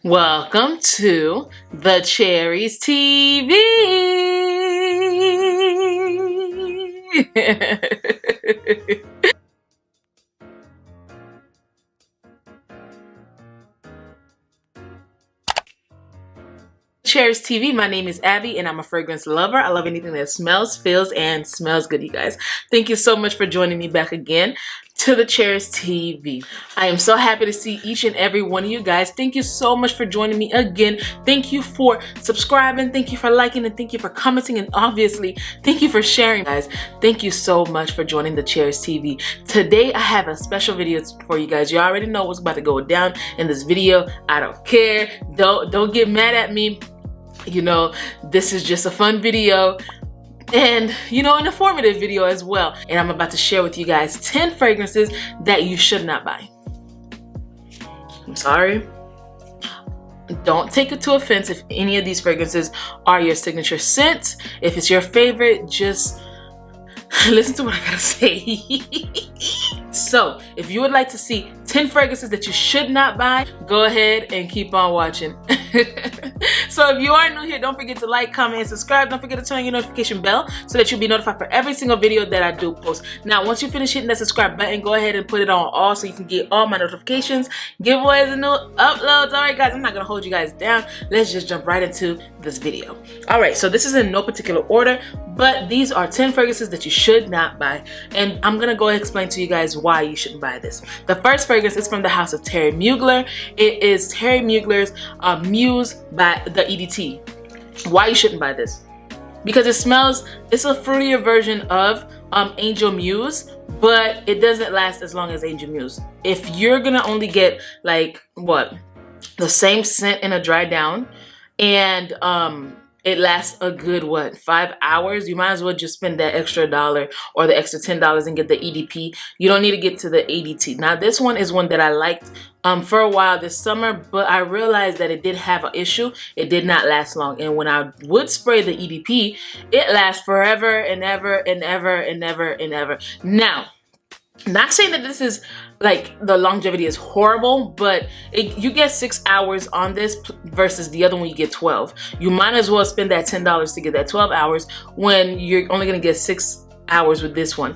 Welcome to the Cherries TV. Cherries TV, my name is Abby and I'm a fragrance lover. I love anything that smells, feels, and smells good, you guys. Thank you so much for joining me back again to the Cherries TV. I am so happy to see each and every one of you guys. Thank you so much for joining me again. Thank you for subscribing, thank you for liking, and thank you for commenting, and obviously thank you for sharing, guys. Thank you so much for joining the Cherries TV. Today I have a special video for you guys. You already know what's about to go down in this video. I don't care. Don't get mad at me. You know, this is just a fun video and, you know, an informative video as well. And I'm about to share with you guys 10 fragrances that you should not buy. I'm sorry. Don't take it to offense if any of these fragrances are your signature scent. If it's your favorite, just listen to what I gotta say. So, if you would like to see 10 fragrances that you should not buy, go ahead and keep on watching. So if you are new here, don't forget to like, comment, and subscribe. Don't forget to turn on your notification bell so that you'll be notified for every single video that I do post. Now, once you finish hitting that subscribe button, go ahead and put it on all so you can get all my notifications, giveaways, and new uploads. All right, guys, I'm not gonna hold you guys down. Let's just jump right into this video. All right, so this is in no particular order, but these are 10 fragrances that you should not buy, and I'm gonna go ahead and explain to you guys why you shouldn't buy this. The first fragrance is from the house of Thierry Mugler. It is Thierry Mugler's Muse by the EDT. Why you shouldn't buy this? Because it smells, it's a fruitier version of Angel Muse, but it doesn't last as long as Angel Muse. If you're gonna only get like the same scent in a dry down, and it lasts a good 5 hours, you might as well just spend that extra $1 or the extra $10 and get the EDP. You don't need to get to the EDT. Now this one is one that I liked for a while this summer, but I realized that it did have an issue. It did not last long, and when I would spray the EDP, it lasts forever and ever and ever and ever and ever. Now, not saying that this is like the longevity is horrible, but you get 6 hours on this versus the other one you get 12. You might as well spend that $10 to get that 12 hours when you're only gonna get 6 hours with this one.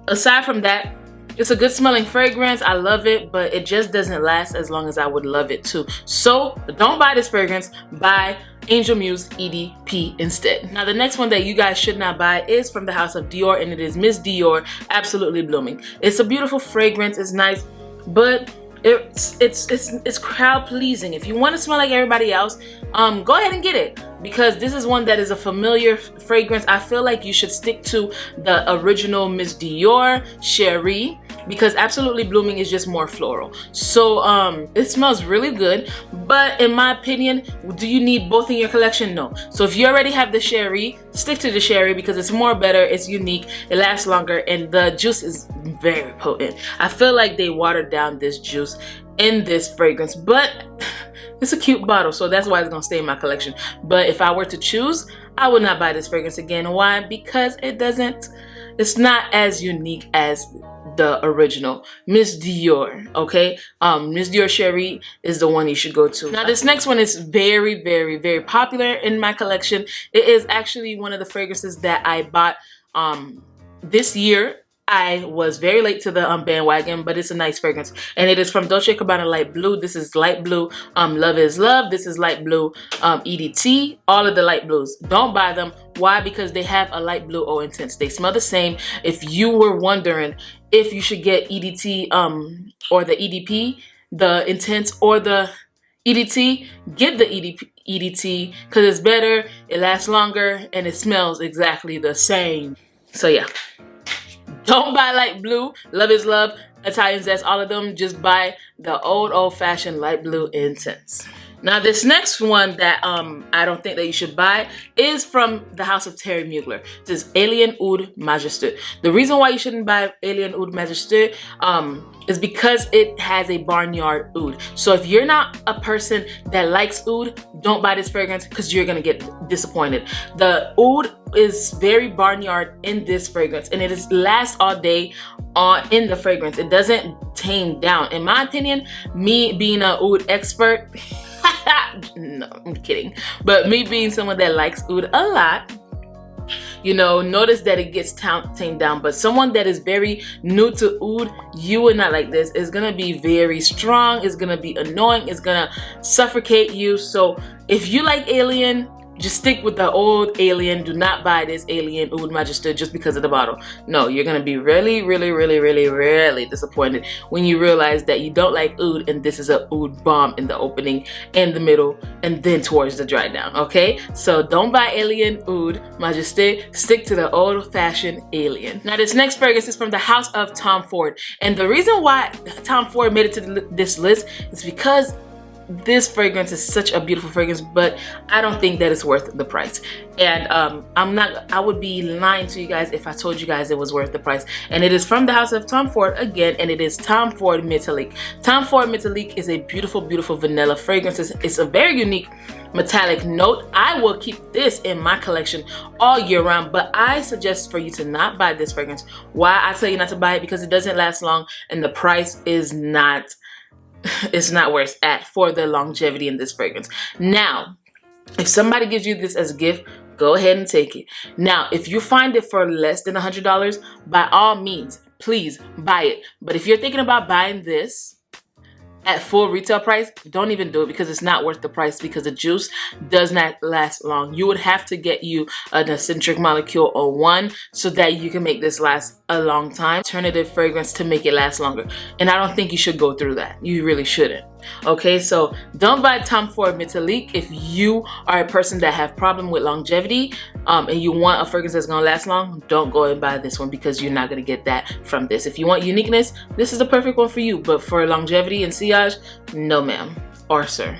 Aside from that, it's a good smelling fragrance. I love it, but it just doesn't last as long as I would love it to. So don't buy this fragrance, buy Angel Muse EDP instead. Now the next one that you guys should not buy is from the house of Dior, and it is Miss Dior Absolutely Blooming. It's a beautiful fragrance, it's nice, but it's crowd pleasing. If you want to smell like everybody else, go ahead and get it, because this is one that is a familiar fragrance. I feel like you should stick to the original Miss Dior Shanee, because Absolutely Blooming is just more floral. So it smells really good, but in my opinion, do you need both in your collection? No. So if you already have the Shanee, stick to the Shanee because it's more better, it's unique, it lasts longer, and the juice is very potent. I feel like they watered down this juice in this fragrance, but it's a cute bottle, so that's why it's gonna stay in my collection. But if I were to choose, I would not buy this fragrance again. Why? Because it's not as unique as the original Miss Dior. Okay, Miss Dior Shanee is the one you should go to. Now this next one is very, very, very popular in my collection. It is actually one of the fragrances that I bought this year. I was very late to the bandwagon, but it's a nice fragrance, and it is from Dolce & Gabbana Light Blue. This is Light Blue Love is Love. This is Light Blue EDT. All of the light blues, don't buy them. Why? Because they have a light blue or intense. They smell the same. If you were wondering if you should get EDT or the EDP, the intense or the EDT, get the EDT because it's better, it lasts longer, and it smells exactly the same. So yeah. Don't buy Light Blue, Love is Love, Italian Zest, all of them. Just buy the old-fashioned Light Blue Intense. Now this next one that I don't think that you should buy is from the house of Thierry Mugler. This is Alien Oud Majesté. The reason why you shouldn't buy Alien Oud Majesté is because it has a barnyard oud. So if you're not a person that likes oud, don't buy this fragrance because you're gonna get disappointed. The oud is very barnyard in this fragrance, and it is lasts all day in the fragrance. It doesn't tame down. In my opinion, me being an oud expert, no, I'm kidding. But me being someone that likes oud a lot, you know, notice that it gets tamed down. But someone that is very new to oud, you would not like this. It's gonna be very strong. It's gonna be annoying. It's gonna suffocate you. So if you like Alien, just stick with the old Alien. Do not buy this Alien Oud Majesté just because of the bottle. No, you're gonna be really, really, really, really, really disappointed when you realize that you don't like oud and this is a oud bomb in the opening, in the middle, and then towards the dry down. Okay, so don't buy Alien Oud Majesté. Stick to the old-fashioned Alien. Now this next fragrance is from the house of Tom Ford, and the reason why Tom Ford made it to this list is because this fragrance is such a beautiful fragrance, but I don't think that it's worth the price. And I would be lying to you guys if I told you guys it was worth the price. And it is from the house of Tom Ford again, and it is Tom Ford Metallique. Tom Ford Metallique is a beautiful, beautiful vanilla fragrance. It's a very unique metallic note. I will keep this in my collection all year round, but I suggest for you to not buy this fragrance. Why I tell you not to buy it? Because it doesn't last long, and the price is not it's not where it's at for the longevity in this fragrance. Now, if somebody gives you this as a gift, go ahead and take it. Now, if you find it for less than $100, by all means, please buy it. But if you're thinking about buying this at full retail price, don't even do it, because it's not worth the price, because the juice does not last long. You would have to get you an eccentric molecule or one so that you can make this last a long time. Alternative fragrance to make it last longer. And I don't think you should go through that. You really shouldn't. Okay, so don't buy Tom Ford Metallique if you are a person that have problem with longevity and you want a fragrance that's gonna last long. Don't go and buy this one, because you're not gonna get that from this. If you want uniqueness, this is the perfect one for you, but for longevity and sillage, no ma'am or sir.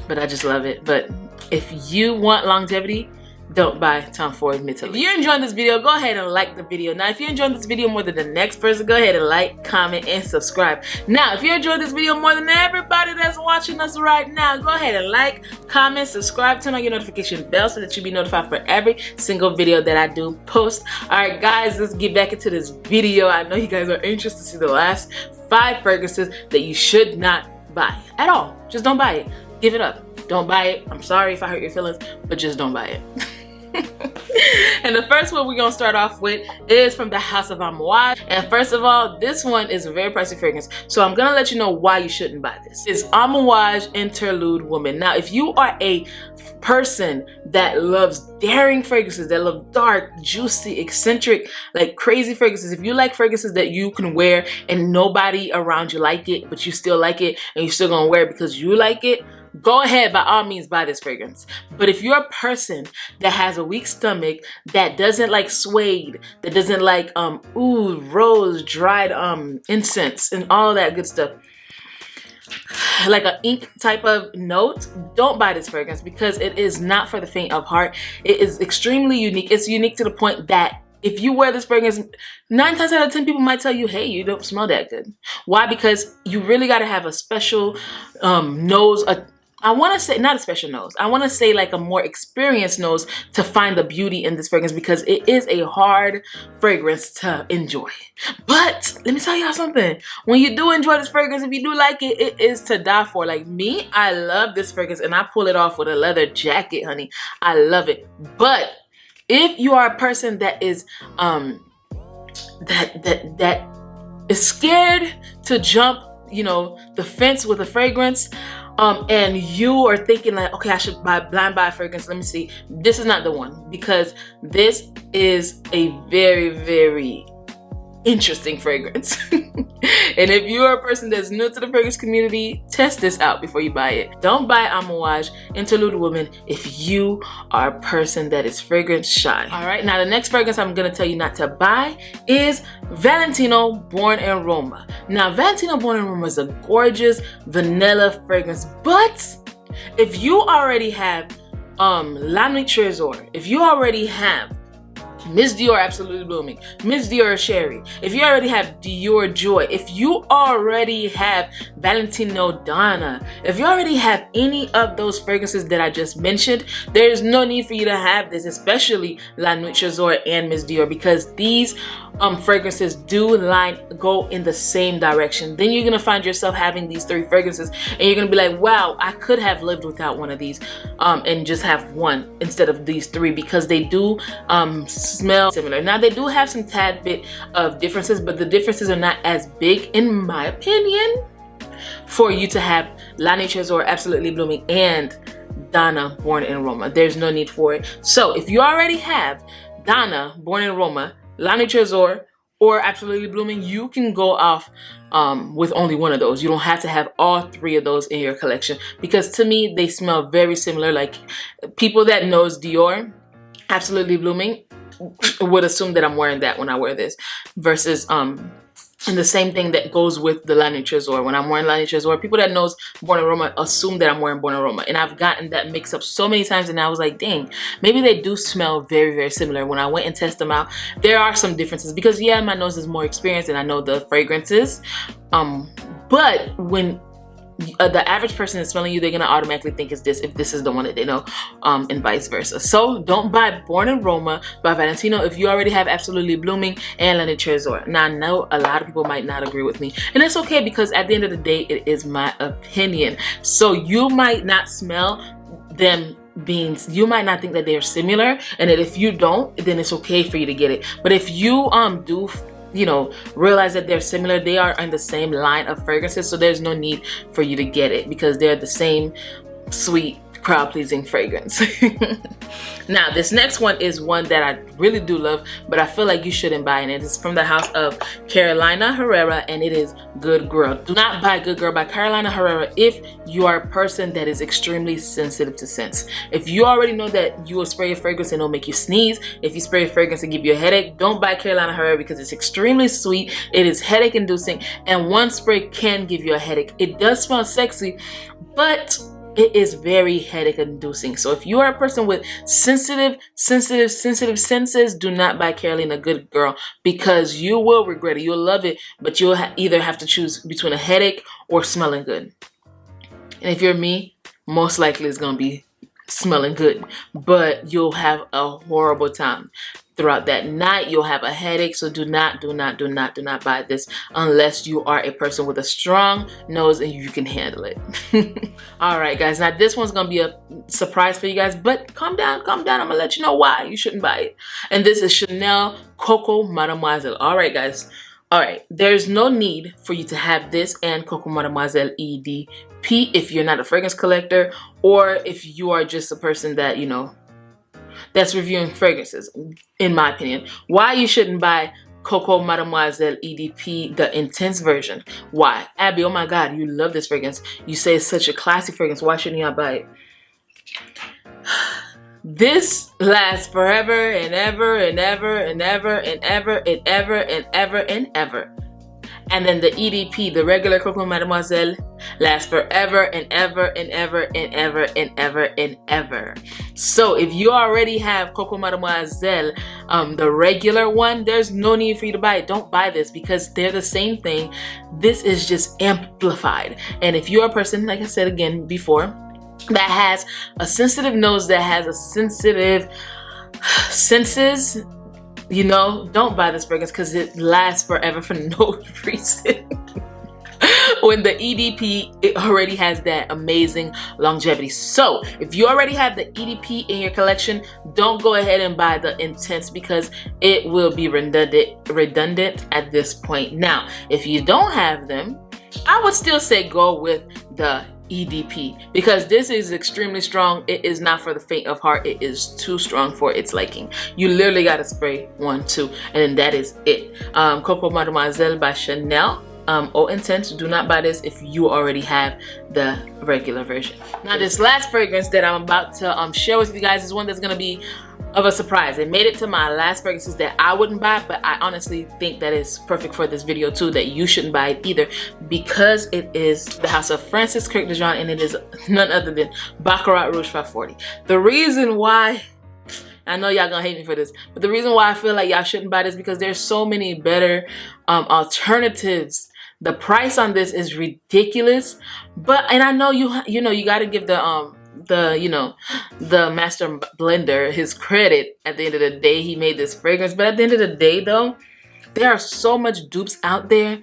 But I just love it. But if you want longevity, don't buy Tom Ford Metallique. If you're enjoying this video, go ahead and like the video. Now, if you're enjoying this video more than the next person, go ahead and like, comment, and subscribe. Now, if you're enjoying this video more than everybody that's watching us right now, go ahead and like, comment, subscribe, turn on your notification bell so that you'll be notified for every single video that I do post. All right, guys, let's get back into this video. I know you guys are anxious to see the last 5 fragrances that you should not buy at all. Just don't buy it. Give it up. Don't buy it. I'm sorry if I hurt your feelings, but just don't buy it. And the first one we're gonna start off with is from the house of Amouage. And first of all, this one is a very pricey fragrance, so I'm gonna let you know why you shouldn't buy this. It's Amouage Interlude Women. Now, if you are a person that loves daring fragrances, that love dark, juicy, eccentric, like crazy fragrances, if you like fragrances that you can wear and nobody around you like it, but you still like it and you're still gonna wear it because you like it, go ahead, by all means, buy this fragrance. But if you're a person that has a weak stomach, that doesn't like suede, that doesn't like oud, rose, dried incense, and all that good stuff, like an ink type of note, don't buy this fragrance, because it is not for the faint of heart. It is extremely unique. It's unique to the point that if you wear this fragrance, 9 times out of 10 people might tell you, hey, you don't smell that good. Why? Because you really got to have a special nose, I want to say, not a special nose, I want to say like a more experienced nose to find the beauty in this fragrance, because it is a hard fragrance to enjoy. But let me tell y'all something. When you do enjoy this fragrance, if you do like it, it is to die for. Like me, I love this fragrance, and I pull it off with a leather jacket, honey. I love it. But if you are a person that is that is scared to jump, you know, the fence with a fragrance, and you are thinking like, okay, I should blind buy a fragrance, let me see, this is not the one, because this is a very, very interesting fragrance. And if you are a person that's new to the fragrance community, test this out before you buy it. Don't buy Amouage Interlude Women if you are a person that is fragrance shy. All right, now the next fragrance I'm gonna tell you not to buy is Valentino Born in Roma. Now, Valentino Born in Roma is a gorgeous vanilla fragrance, but if you already have La Nuit Trésor, if you already have Miss Dior Absolutely Blooming, Miss Dior Sherry, if you already have Dior Joy, if you already have Valentino Donna, if you already have any of those fragrances that I just mentioned, there is no need for you to have this, especially La Nuit Trésor and Miss Dior, because these fragrances do go in the same direction. Then you're gonna find yourself having these three fragrances and you're gonna be like, wow, I could have lived without one of these and just have one instead of these three, because they do smell similar. Now they do have some tad bit of differences, but the differences are not as big in my opinion for you to have La Nuit Trésor Absolutely Blooming and Donna Born in Roma. There's no need for it. So if you already have Donna Born in Roma, La Nuit Trésor, or Absolutely Blooming, you can go off with only one of those. You don't have to have all three of those in your collection, because to me they smell very similar. Like, people that knows Dior Absolutely Blooming would assume that I'm wearing that when I wear this, versus and the same thing that goes with the La Nuit Trésor. When I'm wearing La Nuit Trésor, people that knows Born in Roma assume that I'm wearing Born in Roma. And I've gotten that mix up so many times, and I was like, dang, maybe they do smell very, very similar. When I went and tested them out, there are some differences, because yeah, my nose is more experienced and I know the fragrances. But when the average person is smelling you, they're gonna automatically think it's this if this is the one that they know, and vice versa. So don't buy Born in Roma by Valentino if you already have Absolutely Blooming and La Nuit Trésor. Now, I know a lot of people might not agree with me, and it's okay, because at the end of the day, it is my opinion. So you might not smell them beans, you might not think that they're similar, and that if you don't, then it's okay for you to get it. But if you do, you know, realize that they're similar, they are in the same line of fragrances, so there's no need for you to get it, because they're the same sweet, crowd-pleasing fragrance. Now, this next one is one that I really do love, but I feel like you shouldn't buy it. It's from the house of Carolina Herrera, and it is Good Girl. Do not buy Good Girl by Carolina Herrera if you are a person that is extremely sensitive to scents. If you already know that you will spray a fragrance and it'll make you sneeze, if you spray a fragrance and give you a headache, don't buy Carolina Herrera, because it's extremely sweet, it is headache inducing, and one spray can give you a headache. It does smell sexy, but it is very headache inducing. So if you are a person with sensitive senses, do not buy Carolina Good Girl, because you will regret it. You'll love it, but you'll either have to choose between a headache or smelling good. And if you're me, most likely it's gonna be smelling good, but you'll have a horrible time throughout that night. You'll have a headache. So do not buy this unless you are a person with a strong nose and you can handle it. All right, guys, now this one's gonna be a surprise for you guys, but calm down, I'm gonna let you know why you shouldn't buy it. And this is Chanel Coco Mademoiselle. All right, guys, all right, there's no need for you to have this and Coco Mademoiselle EDP if you're not a fragrance collector, or if you are just a person that, you know, that's reviewing fragrances. In my opinion, why you shouldn't buy Coco Mademoiselle EDP, the intense version. Why? Abby, oh my God, you love this fragrance. You say it's such a classy fragrance. Why shouldn't y'all buy it? This lasts forever and ever and ever and ever and ever and ever and ever and ever. And then the EDP, the regular Coco Mademoiselle, lasts forever and ever and ever and ever and ever and ever. So if you already have Coco Mademoiselle, the regular one, there's no need for you to buy it. Don't buy this, because they're the same thing. This is just amplified. And if you're a person, like I said again before, that has a sensitive nose, that has a sensitive senses, you know, don't buy this fragrance, because it lasts forever for no reason. When the EDP, it already has that amazing longevity. So if you already have the EDP in your collection, don't go ahead and buy the intense, because it will be redundant at this point. Now, if you don't have them, I would still say go with the EDP, because this is extremely strong. It is not for the faint of heart. It is too strong for its liking. You literally gotta spray 1, 2, and then that is it. COCO Mademosielle by Chanel. Eau Intense. Do not buy this if you already have the regular version. Now this last fragrance that I'm about to share with you guys is one that's gonna be of a surprise. It made it to my last fragrances that I wouldn't buy, but I honestly think that it's perfect for this video too, that you shouldn't buy it either, because it is the house of Francis Kirk de Jean, and it is none other than Baccarat Rouge 540. The reason why, I know y'all gonna hate me for this, but the reason why I feel like y'all shouldn't buy this, because there's so many better alternatives. The price on this is ridiculous, and I know you know you got to give the master blender his credit. At the end of the day, he made this fragrance, but at the end of the day though, there are so much dupes out there.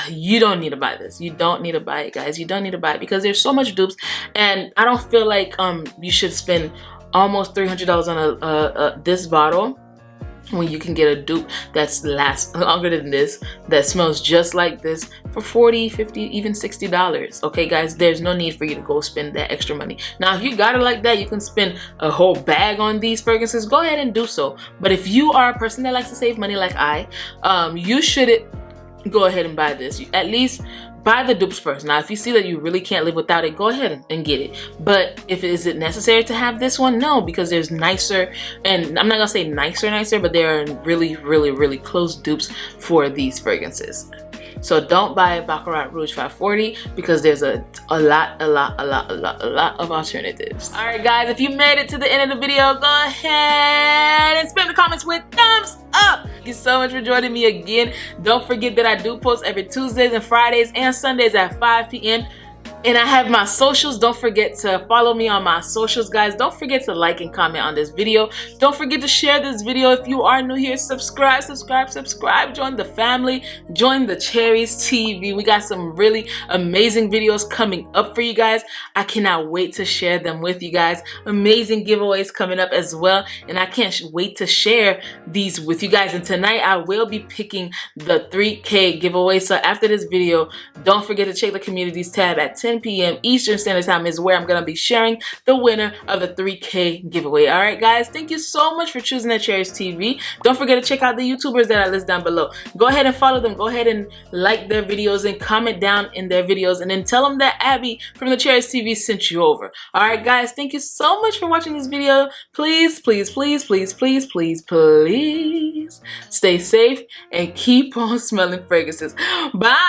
You don't need to buy this. You don't need to buy it, guys. You don't need to buy it, because there's so much dupes, and I don't feel like you should spend almost $300 on this bottle when you can get a dupe that's lasts longer than this, that smells just like this, for $40, $50, even $60. Okay guys, there's no need for you to go spend that extra money. Now if you got it like that, you can spend a whole bag on these fragrances, go ahead and do so. But if you are a person that likes to save money like I, you shouldn't go ahead and buy this. At least buy the dupes first. Now if you see that you really can't live without it, go ahead and get it. But is it necessary to have this one? No, because there's nicer, and I'm not gonna say nicer, but there are really close dupes for these fragrances. So don't buy Baccarat Rouge 540, because there's a lot of alternatives. All right guys, if you made it to the end of the video, go ahead and spam the comments with thumbs up. Thank you so much for joining me again. Don't forget that I do post every Tuesdays and Fridays and Sundays at 5 p.m. And I have my socials. Don't forget to follow me on my socials, guys. Don't forget to like and comment on this video. Don't forget to share this video. If you are new here, subscribe. Join the family. Join the Cherys TV. We got some really amazing videos coming up for you guys. I cannot wait to share them with you guys. Amazing giveaways coming up as well. And I can't wait to share these with you guys. And tonight I will be picking the 3K giveaway. So after this video, don't forget to check the communities tab at 10 p.m. Eastern Standard Time is where I'm going to be sharing the winner of the 3K giveaway. All right, guys, thank you so much for choosing TheCherysTv. Don't forget to check out the YouTubers that I list down below. Go ahead and follow them. Go ahead and like their videos and comment down in their videos, and then tell them that Abby from TheCherysTv sent you over. All right, guys, thank you so much for watching this video. Please stay safe and keep on smelling fragrances. Bye.